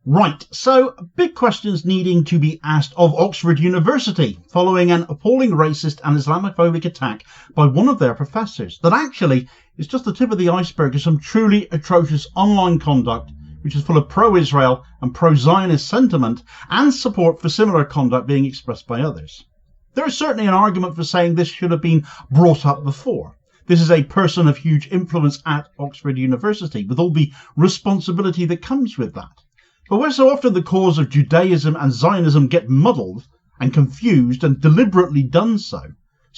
Right, so big questions needing to be asked of Oxford University following an appalling racist and Islamophobic attack by one of their professors that actually is just the tip of the iceberg of some truly atrocious online conduct which is full of pro-Israel and pro-Zionist sentiment and support for similar conduct being expressed by others. There is certainly an argument for saying this should have been brought up before. This is a person of huge influence at Oxford University with all the responsibility that comes with that. But where so often the cause of Judaism and Zionism get muddled and confused and deliberately done so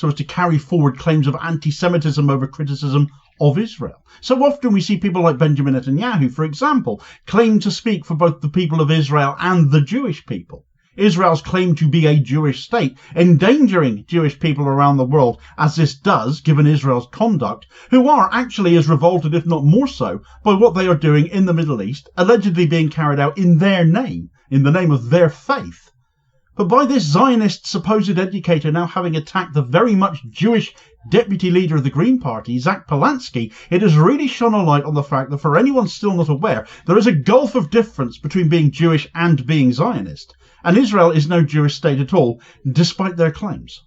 as to carry forward claims of antisemitism over criticism of Israel. So often we see people like Benjamin Netanyahu, for example, claim to speak for both the people of Israel and the Jewish people. Israel's claim to be a Jewish state, endangering Jewish people around the world, as this does, given Israel's conduct, who are actually as revolted, if not more so, by what they are doing in the Middle East, allegedly being carried out in their name, in the name of their faith. But by this Zionist supposed educator now having attacked the very much Jewish deputy leader of the Green Party, Zack Polanski, it has really shone a light on the fact that for anyone still not aware, there is a gulf of difference between being Jewish and being Zionist. And Israel is no Jewish state at all, despite their claims.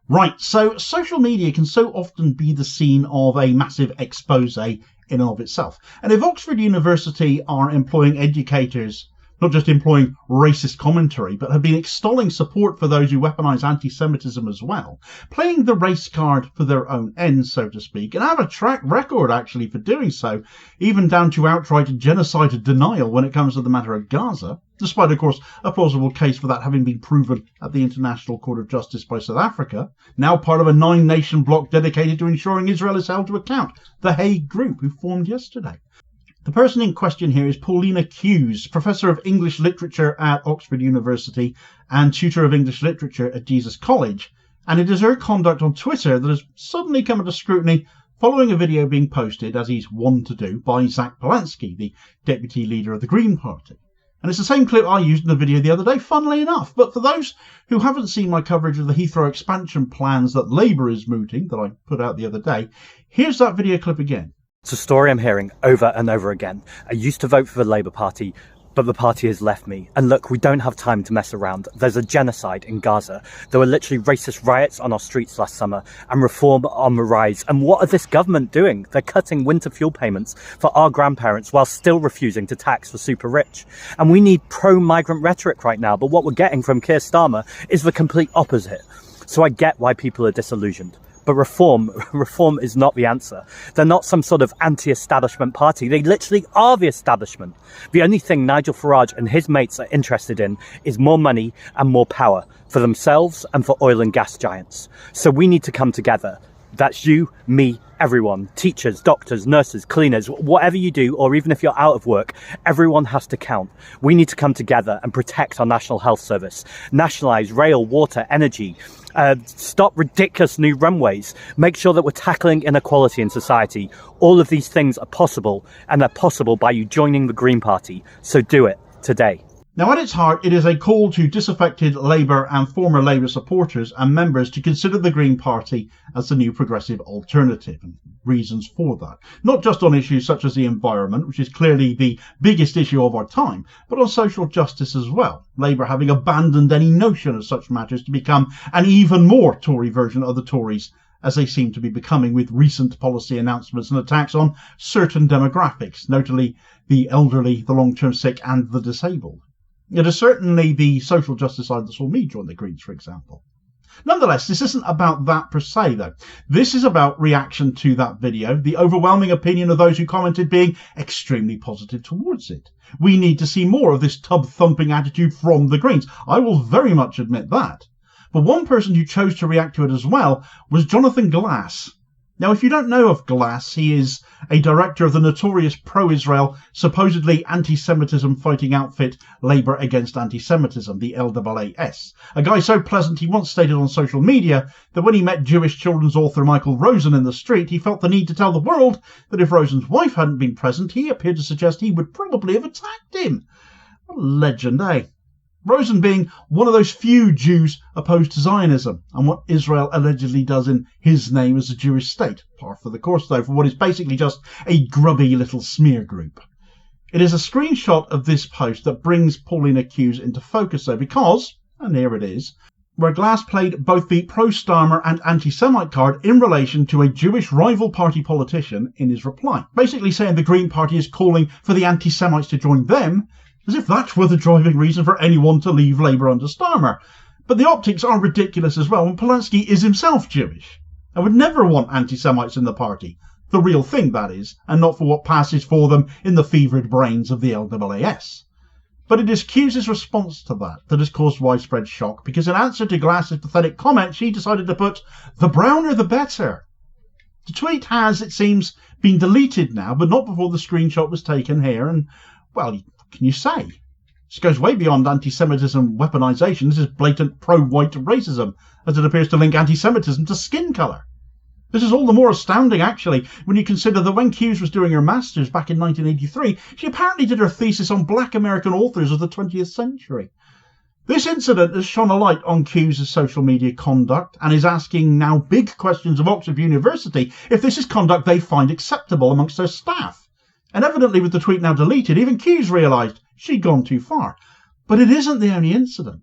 Right, so social media can so often be the scene of a massive expose in and of itself. And if Oxford University are employing educators, not just employing racist commentary, but have been extolling support for those who weaponize anti-Semitism as well, playing the race card for their own ends, so to speak, and have a track record actually for doing so, even down to outright genocide denial when it comes to the matter of Gaza, despite, of course, a plausible case for that having been proven at the International Court of Justice by South Africa, now part of a 9-nation bloc dedicated to ensuring Israel is held to account, the Hague group who formed yesterday. The person in question here is Paulina Hughes, Professor of English Literature at Oxford University and Tutor of English Literature at Jesus College, and it is her conduct on Twitter that has suddenly come under scrutiny following a video being posted, as he's wont to do, by Zack Polanski, the Deputy Leader of the Green Party. And it's the same clip I used in the video the other day, funnily enough. But for those who haven't seen my coverage of the Heathrow expansion plans that Labour is mooting, that I put out the other day, here's that video clip again. It's a story I'm hearing over and over again. I used to vote for the Labour Party, but the party has left me. And look, we don't have time to mess around. There's a genocide in Gaza. There were literally racist riots on our streets last summer and reform on the rise. And what are this government doing? They're cutting winter fuel payments for our grandparents while still refusing to tax the super rich. And we need pro-migrant rhetoric right now, but what we're getting from Keir Starmer is the complete opposite. So I get why people are disillusioned. But reform is not the answer. They're not some sort of anti-establishment party. They literally are the establishment. The only thing Nigel Farage and his mates are interested in is more money and more power for themselves and for oil and gas giants. So we need to come together. That's you, me, everyone, teachers, doctors, nurses, cleaners, whatever you do, or even if you're out of work, everyone has to count. We need to come together and protect our National Health Service, nationalise rail, water, energy, stop ridiculous new runways, make sure that we're tackling inequality in society. All of these things are possible, and they're possible by you joining the Green Party. So do it today. Now, at its heart, it is a call to disaffected Labour and former Labour supporters and members to consider the Green Party as the new progressive alternative, and reasons for that. Not just on issues such as the environment, which is clearly the biggest issue of our time, but on social justice as well. Labour having abandoned any notion of such matters to become an even more Tory version of the Tories, as they seem to be becoming with recent policy announcements and attacks on certain demographics, notably the elderly, the long-term sick and the disabled. It is certainly the social justice side that saw me join the Greens, for example. Nonetheless, this isn't about that per se, though. This is about reaction to that video, the overwhelming opinion of those who commented being extremely positive towards it. We need to see more of this tub-thumping attitude from the Greens. I will very much admit that. But one person who chose to react to it as well was Jonathan Glass. Now, if you don't know of Glass, he is a director of the notorious pro-Israel, supposedly anti-Semitism fighting outfit Labour Against Antisemitism, the LAAS. A guy so pleasant he once stated on social media that when he met Jewish children's author Michael Rosen in the street, he felt the need to tell the world that if Rosen's wife hadn't been present, he appeared to suggest he would probably have attacked him. What a legend, eh? Rosen being one of those few Jews opposed to Zionism and what Israel allegedly does in his name as a Jewish state. Par for the course, though, for what is basically just a grubby little smear group. It is a screenshot of this post that brings Paulina Hughes into focus though, because, and here it is, where Glass played both the pro-Starmer and anti-Semite card in relation to a Jewish rival party politician in his reply, basically saying the Green Party is calling for the anti-Semites to join them, as if that were the driving reason for anyone to leave Labour under Starmer. But the optics are ridiculous as well, and Polanski is himself Jewish, and would never want anti-Semites in the party. The real thing, that is, and not for what passes for them in the fevered brains of the LAAS. But it is Hughes' response to that has caused widespread shock, because in answer to Glass's pathetic comment, she decided to put, "The browner the better." The tweet has, it seems, been deleted now, but not before the screenshot was taken here, and, well, what can you say? This goes way beyond anti-Semitism weaponization. This is blatant pro-white racism, as it appears to link anti-Semitism to skin colour. This is all the more astounding, actually, when you consider that when Hughes was doing her master's back in 1983, she apparently did her thesis on black American authors of the 20th century. This incident has shone a light on Hughes' social media conduct and is asking now big questions of Oxford University if this is conduct they find acceptable amongst their staff. And evidently, with the tweet now deleted, even Hughes realised she'd gone too far. But it isn't the only incident.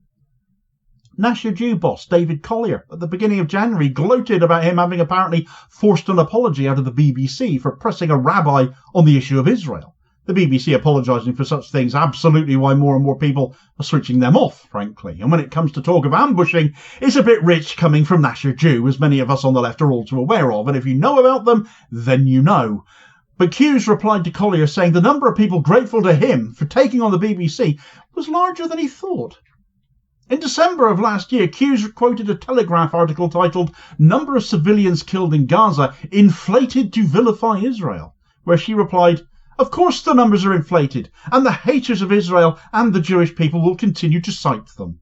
Nasher Jew boss David Collier, at the beginning of January, gloated about him having apparently forced an apology out of the BBC for pressing a rabbi on the issue of Israel. The BBC apologising for such things, absolutely why more and more people are switching them off, frankly. And when it comes to talk of ambushing, it's a bit rich coming from Nasher Jew, as many of us on the left are all too aware of, and if you know about them, then you know. But Hughes replied to Collier saying the number of people grateful to him for taking on the BBC was larger than he thought. In December of last year, Hughes quoted a Telegraph article titled "Number of Civilians Killed in Gaza Inflated to Vilify Israel," where she replied, "Of course the numbers are inflated, and the haters of Israel and the Jewish people will continue to cite them."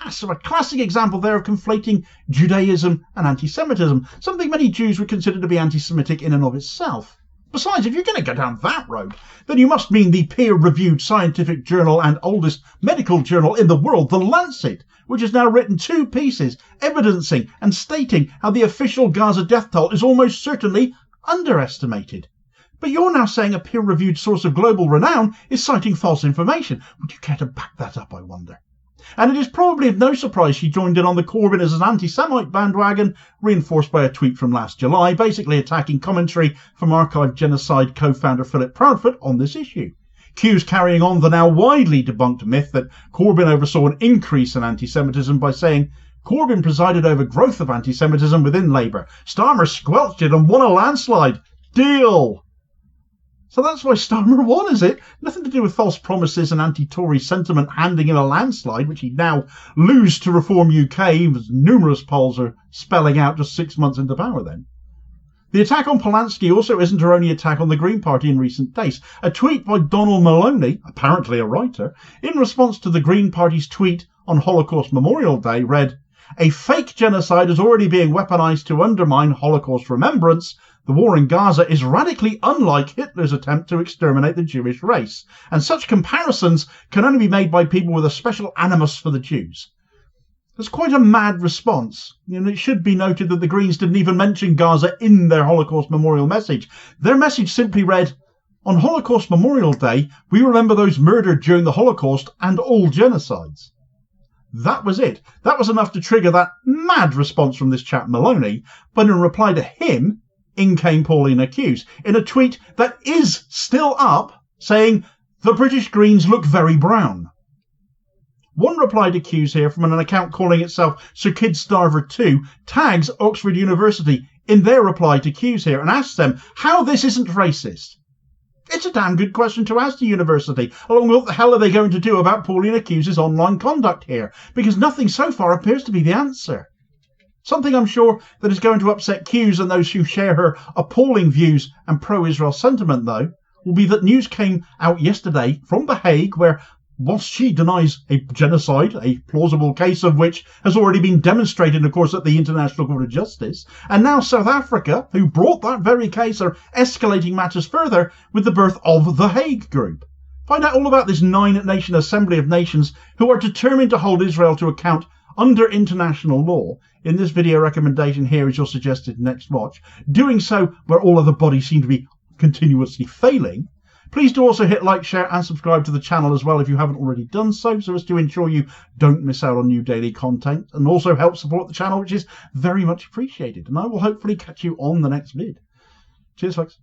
So a classic example there of conflating Judaism and anti-Semitism, something many Jews would consider to be anti-Semitic in and of itself. Besides, if you're going to go down that road, then you must mean the peer-reviewed scientific journal and oldest medical journal in the world, The Lancet, which has now written 2 pieces evidencing and stating how the official Gaza death toll is almost certainly underestimated. But you're now saying a peer-reviewed source of global renown is citing false information. Would you care to back that up, I wonder? And it is probably of no surprise she joined in on the Corbyn as an anti-Semite bandwagon, reinforced by a tweet from last July, basically attacking commentary from Archive Genocide co-founder Philip Proudfoot on this issue. Hughes carrying on the now widely debunked myth that Corbyn oversaw an increase in anti-Semitism by saying, "Corbyn presided over growth of anti-Semitism within Labour. Starmer squelched it and won a landslide. Deal." So that's why Starmer won, is it? Nothing to do with false promises and anti-Tory sentiment handing him a landslide, which he'd now lose to Reform UK, as numerous polls are spelling out just 6 months into power then. The attack on Polanski also isn't her only attack on the Green Party in recent days. A tweet by Donald Maloney, apparently a writer, in response to the Green Party's tweet on Holocaust Memorial Day read, "A fake genocide is already being weaponized to undermine Holocaust remembrance. The war in Gaza is radically unlike Hitler's attempt to exterminate the Jewish race, and such comparisons can only be made by people with a special animus for the Jews." That's quite a mad response. And it should be noted that the Greens didn't even mention Gaza in their Holocaust Memorial message. Their message simply read, "On Holocaust Memorial Day, we remember those murdered during the Holocaust and all genocides." That was it. That was enough to trigger that mad response from this chap Maloney, but in reply to him, in came Paulina Hughes in a tweet that is still up, saying, "The British Greens look very brown." One reply to Hughes here from an account calling itself Sir Kid Starver 2 tags Oxford University in their reply to Hughes here and asks them how this isn't racist. It's a damn good question to ask the university, along with what the hell are they going to do about Paulina Hughes' online conduct here, because nothing so far appears to be the answer. Something I'm sure that is going to upset Hughes and those who share her appalling views and pro-Israel sentiment, though, will be that news came out yesterday from The Hague, where, whilst she denies a genocide, a plausible case of which has already been demonstrated, of course, at the International Court of Justice, and now South Africa, who brought that very case, are escalating matters further with the birth of the Hague Group. Find out all about this 9-nation assembly of nations who are determined to hold Israel to account under international law in this video recommendation here as your suggested next watch, doing so where all other bodies seem to be continuously failing. Please do also hit like, share and subscribe to the channel as well if you haven't already done so as to ensure you don't miss out on new daily content, and also help support the channel, which is very much appreciated. And I will hopefully catch you on the next vid. Cheers, folks.